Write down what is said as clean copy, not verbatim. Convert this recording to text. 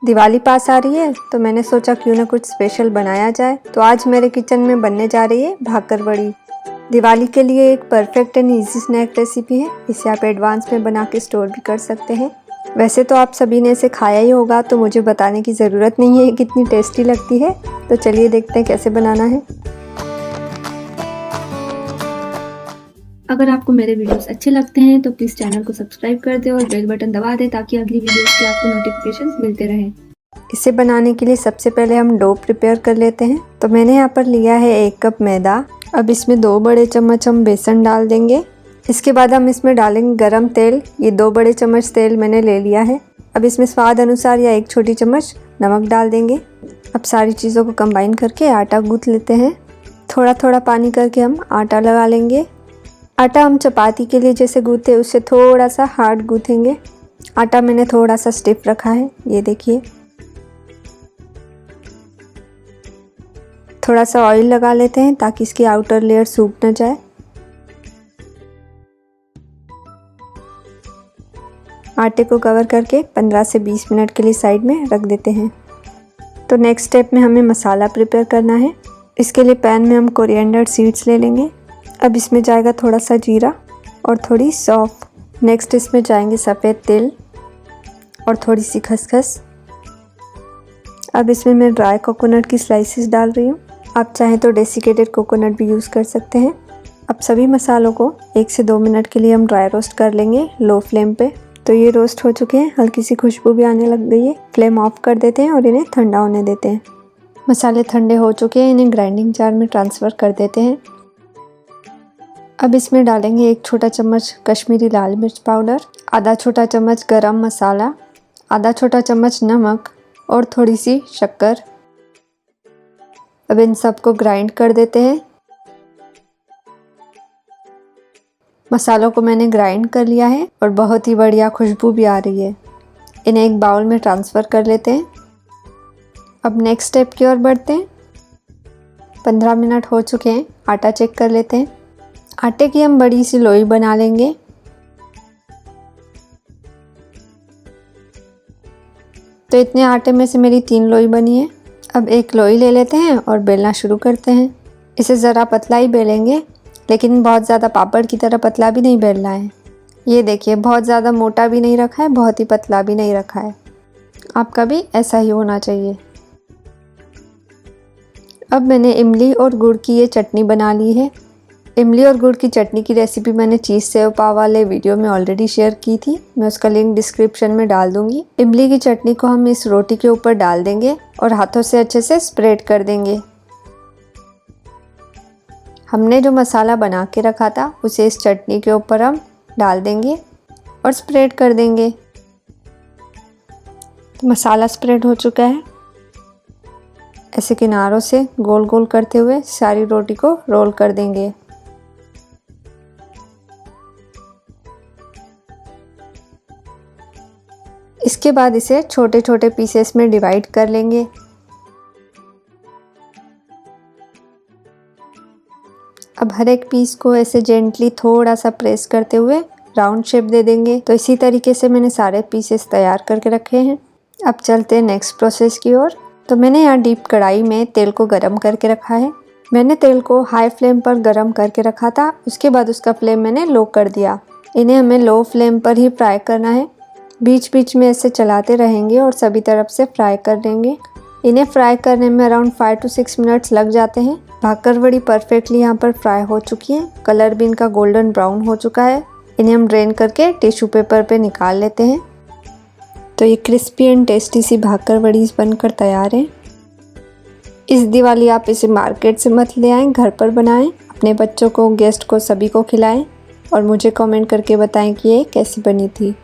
दिवाली पास आ रही है तो मैंने सोचा क्यों ना कुछ स्पेशल बनाया जाए। तो आज मेरे किचन में बनने जा रही है भाकर बड़ी। दिवाली के लिए एक perfect and easy snack recipe है। इसे आप एडवांस में बना के स्टोर भी कर सकते हैं। वैसे तो आप सभी ने इसे खाया ही होगा, तो मुझे बताने की ज़रूरत नहीं है कितनी टेस्टी लगती है। तो चलिए देखते हैं कैसे बनाना है। अगर आपको मेरे वीडियोस अच्छे लगते हैं तो प्लीज़ चैनल को सब्सक्राइब कर दें और बेल बटन दबा दें ताकि अगली वीडियोस के आपको नोटिफिकेशंस मिलते रहें। इसे बनाने के लिए सबसे पहले हम डो प्रिपेयर कर लेते हैं। तो मैंने यहाँ पर लिया है 1 कप मैदा। अब इसमें 2 बड़े चम्मच हम बेसन डाल देंगे। इसके बाद हम इसमें डालेंगे गरम तेल। ये 2 बड़े चम्मच तेल मैंने ले लिया है। अब इसमें स्वाद अनुसार या 1 छोटी चम्मच नमक डाल देंगे। अब सारी चीज़ों को कंबाइन करके आटा गूँथ लेते हैं। थोड़ा थोड़ा पानी करके हम आटा लगा लेंगे। आटा हम चपाती के लिए जैसे गूँथते उससे थोड़ा सा हार्ड गूँथेंगे। आटा मैंने थोड़ा सा स्टिफ रखा है, ये देखिए। थोड़ा सा ऑयल लगा लेते हैं ताकि इसकी आउटर लेयर सूख न जाए। आटे को कवर करके 15 से 20 मिनट के लिए साइड में रख देते हैं। तो नेक्स्ट स्टेप में हमें मसाला प्रिपेयर करना है। इसके लिए पैन में हम कोरिएंडर सीड्स ले लेंगे। अब इसमें जाएगा थोड़ा सा जीरा और थोड़ी सौंफ। नेक्स्ट इसमें जाएंगे सफ़ेद तिल और थोड़ी सी खसखस। अब इसमें मैं ड्राई कोकोनट की स्लाइसेस डाल रही हूँ। आप चाहें तो डेसिकेटेड कोकोनट भी यूज़ कर सकते हैं। अब सभी मसालों को 1 से 2 मिनट के लिए हम ड्राई रोस्ट कर लेंगे लो फ्लेम पे। तो ये रोस्ट हो चुके हैं, हल्की सी खुशबू भी आने लग गई है। फ्लेम ऑफ कर देते हैं और इन्हें ठंडा होने देते हैं। मसाले ठंडे हो चुके हैं, इन्हें ग्राइंडिंग जार में ट्रांसफ़र कर देते हैं। अब इसमें डालेंगे 1 छोटा चम्मच कश्मीरी लाल मिर्च पाउडर, आधा छोटा चम्मच गरम मसाला, आधा छोटा चम्मच नमक और थोड़ी सी शक्कर। अब इन सबको ग्राइंड कर देते हैं। मसालों को मैंने ग्राइंड कर लिया है और बहुत ही बढ़िया खुशबू भी आ रही है। इन्हें एक बाउल में ट्रांसफ़र कर लेते हैं। अब नेक्स्ट स्टेप की ओर बढ़ते हैं। 15 मिनट हो चुके हैं। आटा चेक कर लेते हैं। आटे की हम बड़ी सी लोई बना लेंगे। तो इतने आटे में से मेरी 3 लोई बनी है। अब एक लोई ले लेते हैं और बेलना शुरू करते हैं। इसे ज़रा पतला ही बेलेंगे, लेकिन बहुत ज़्यादा पापड़ की तरह पतला भी नहीं बेलना है। ये देखिए, बहुत ज़्यादा मोटा भी नहीं रखा है, बहुत ही पतला भी नहीं रखा है। आपका भी ऐसा ही होना चाहिए। अब मैंने इमली और गुड़ की ये चटनी बना ली है। इमली और गुड़ की चटनी की रेसिपी मैंने चीज़ सेव पाव वाले वीडियो में ऑलरेडी शेयर की थी। मैं उसका लिंक डिस्क्रिप्शन में डाल दूंगी। इमली की चटनी को हम इस रोटी के ऊपर डाल देंगे और हाथों से अच्छे से स्प्रेड कर देंगे। हमने जो मसाला बना के रखा था उसे इस चटनी के ऊपर हम डाल देंगे और स्प्रेड कर देंगे। तो मसाला स्प्रेड हो चुका है। ऐसे किनारों से गोल गोल करते हुए सारी रोटी को रोल कर देंगे। इसके बाद इसे छोटे छोटे पीसेस में डिवाइड कर लेंगे। अब हर एक पीस को ऐसे जेंटली थोड़ा सा प्रेस करते हुए राउंड शेप दे देंगे। तो इसी तरीके से मैंने सारे पीसेस तैयार करके रखे हैं। अब चलते हैं नेक्स्ट प्रोसेस की ओर। तो मैंने यहाँ डीप कढ़ाई में तेल को गरम करके रखा है। मैंने तेल को हाई फ्लेम पर गरम करके रखा था, उसके बाद उसका फ्लेम मैंने लो कर दिया। इन्हें हमें लो फ्लेम पर ही फ्राई करना है। बीच बीच में ऐसे चलाते रहेंगे और सभी तरफ से फ्राई कर लेंगे। इन्हें फ्राई करने में अराउंड 5 to 6 मिनट्स लग जाते हैं। भाकर बड़ी परफेक्टली यहाँ पर फ्राई हो चुकी है। कलर भी इनका गोल्डन ब्राउन हो चुका है। इन्हें हम ड्रेन करके टिश्यू पेपर पे निकाल लेते हैं। तो ये क्रिस्पी एंड टेस्टी सी भाकर बड़ी बनकर तैयार है। इस दिवाली आप इसे मार्केट से मत ले आएँ, घर पर बनाएं। अपने बच्चों को, गेस्ट को, सभी को खिलाएं और मुझे कमेंट करके बताएं कि ये कैसी बनी थी।